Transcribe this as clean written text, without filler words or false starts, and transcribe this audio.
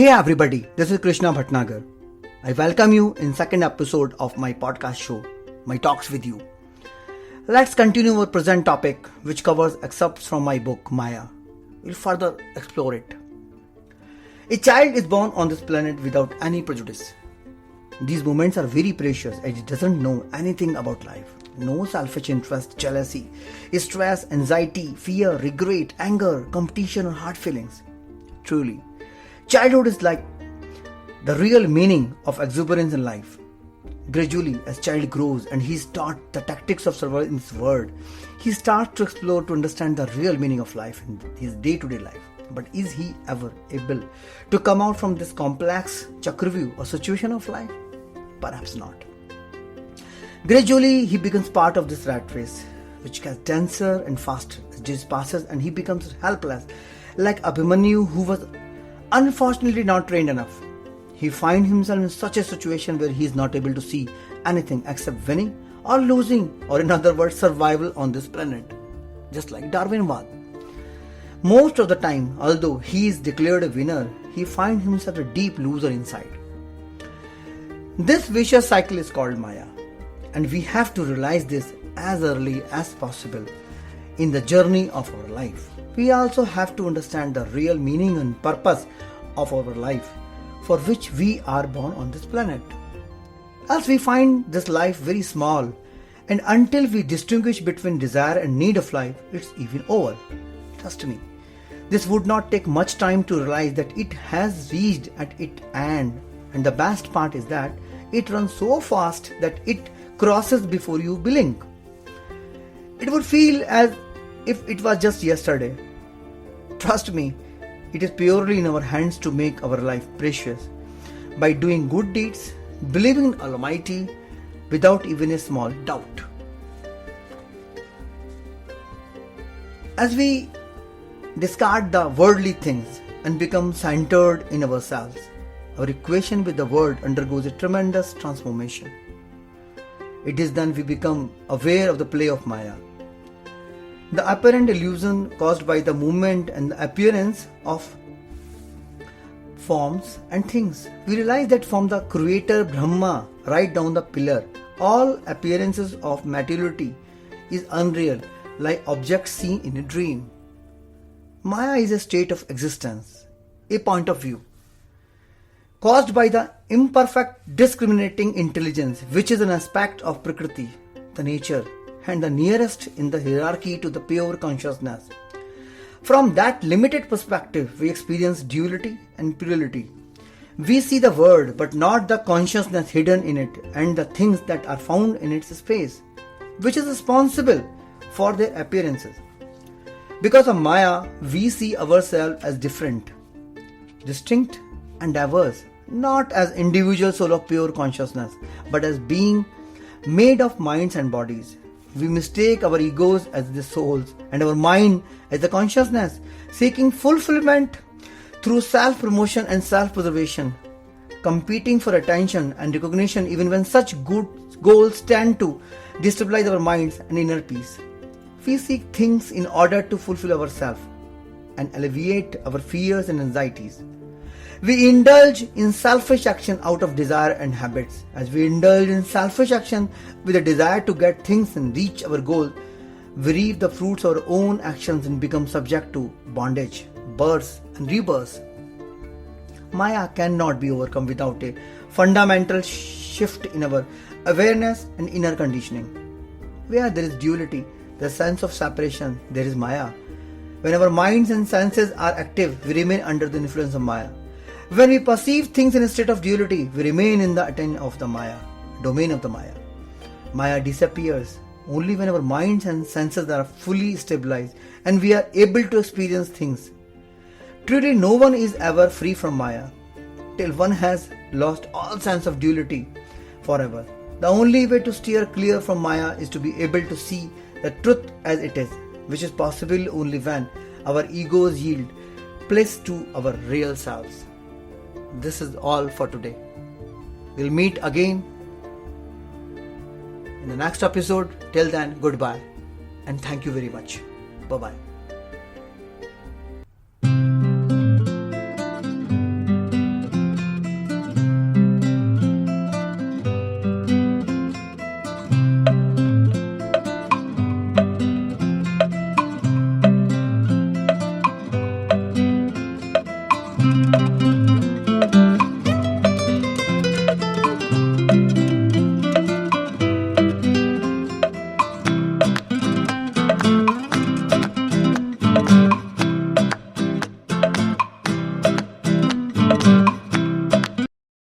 Hey everybody, this is Krishna Bhatnagar. I welcome you in second episode of my podcast show, My Talks With You. Let's continue our present topic, which covers excerpts from my book, Maya. We'll further explore it. A child is born on this planet without any prejudice. These moments are very precious as it doesn't know anything about life. No selfish interest, jealousy, stress, anxiety, fear, regret, anger, competition or hard feelings. Truly, childhood is like the real meaning of exuberance in life. Gradually, as child grows and he is taught the tactics of survival in this world, he starts to explore to understand the real meaning of life in his day-to-day life. But is he ever able to come out from this complex chakravyuh or situation of life? Perhaps not. Gradually, he becomes part of this rat race, which gets denser and faster as days passes, and he becomes helpless, like Abhimanyu, who was unfortunately not trained enough. He finds himself in such a situation where he is not able to see anything except winning or losing, or in other words, survival on this planet, just like Darwinwad. Most of the time, although he is declared a winner, he finds himself a deep loser inside. This vicious cycle is called Maya, and we have to realize this as early as possible in the journey of our life. We also have to understand the real meaning and purpose of our life for which we are born on this planet. Else we find this life very small, and until we distinguish between desire and need of life, it's even over. Trust me, this would not take much time to realize that it has reached at its end, and the best part is that it runs so fast that it crosses before you blink. It would feel as if it was just yesterday. Trust me, it is purely in our hands to make our life precious by doing good deeds, believing in Almighty without even a small doubt. As we discard the worldly things and become centered in ourselves, our equation with the world undergoes a tremendous transformation. It is then we become aware of the play of Maya, the apparent illusion caused by the movement and the appearance of forms and things. We realize that from the creator Brahma right down the pillar, all appearances of materiality is unreal, like objects seen in a dream. Maya is a state of existence, a point of view, caused by the imperfect discriminating intelligence, which is an aspect of Prakriti, the nature, and the nearest in the hierarchy to the pure consciousness. From that limited perspective, we experience duality and plurality. We see the world, but not the consciousness hidden in it and the things that are found in its space, which is responsible for their appearances. Because of Maya, we see ourselves as different, distinct, and diverse, not as individual soul of pure consciousness, but as being made of minds and bodies. We mistake our egos as the souls and our mind as the consciousness, seeking fulfillment through self-promotion and self-preservation, competing for attention and recognition even when such good goals tend to destabilize our minds and inner peace. We seek things in order to fulfill ourselves and alleviate our fears and anxieties. We indulge in selfish action out of desire and habits. As we indulge in selfish action with a desire to get things and reach our goal, we reap the fruits of our own actions and become subject to bondage, births and rebirths. Maya cannot be overcome without a fundamental shift in our awareness and inner conditioning. Where there is duality, the sense of separation, there is Maya. When our minds and senses are active, we remain under the influence of Maya. When we perceive things in a state of duality, we remain in the attention of the Maya, domain of the Maya. Maya disappears only when our minds and senses are fully stabilized and we are able to experience things. Truly, no one is ever free from Maya till one has lost all sense of duality forever. The only way to steer clear from Maya is to be able to see the truth as it is, which is possible only when our egos yield place to our real selves. This is all for today. We'll meet again in the next episode. Till then, goodbye and thank you very much. Bye-bye.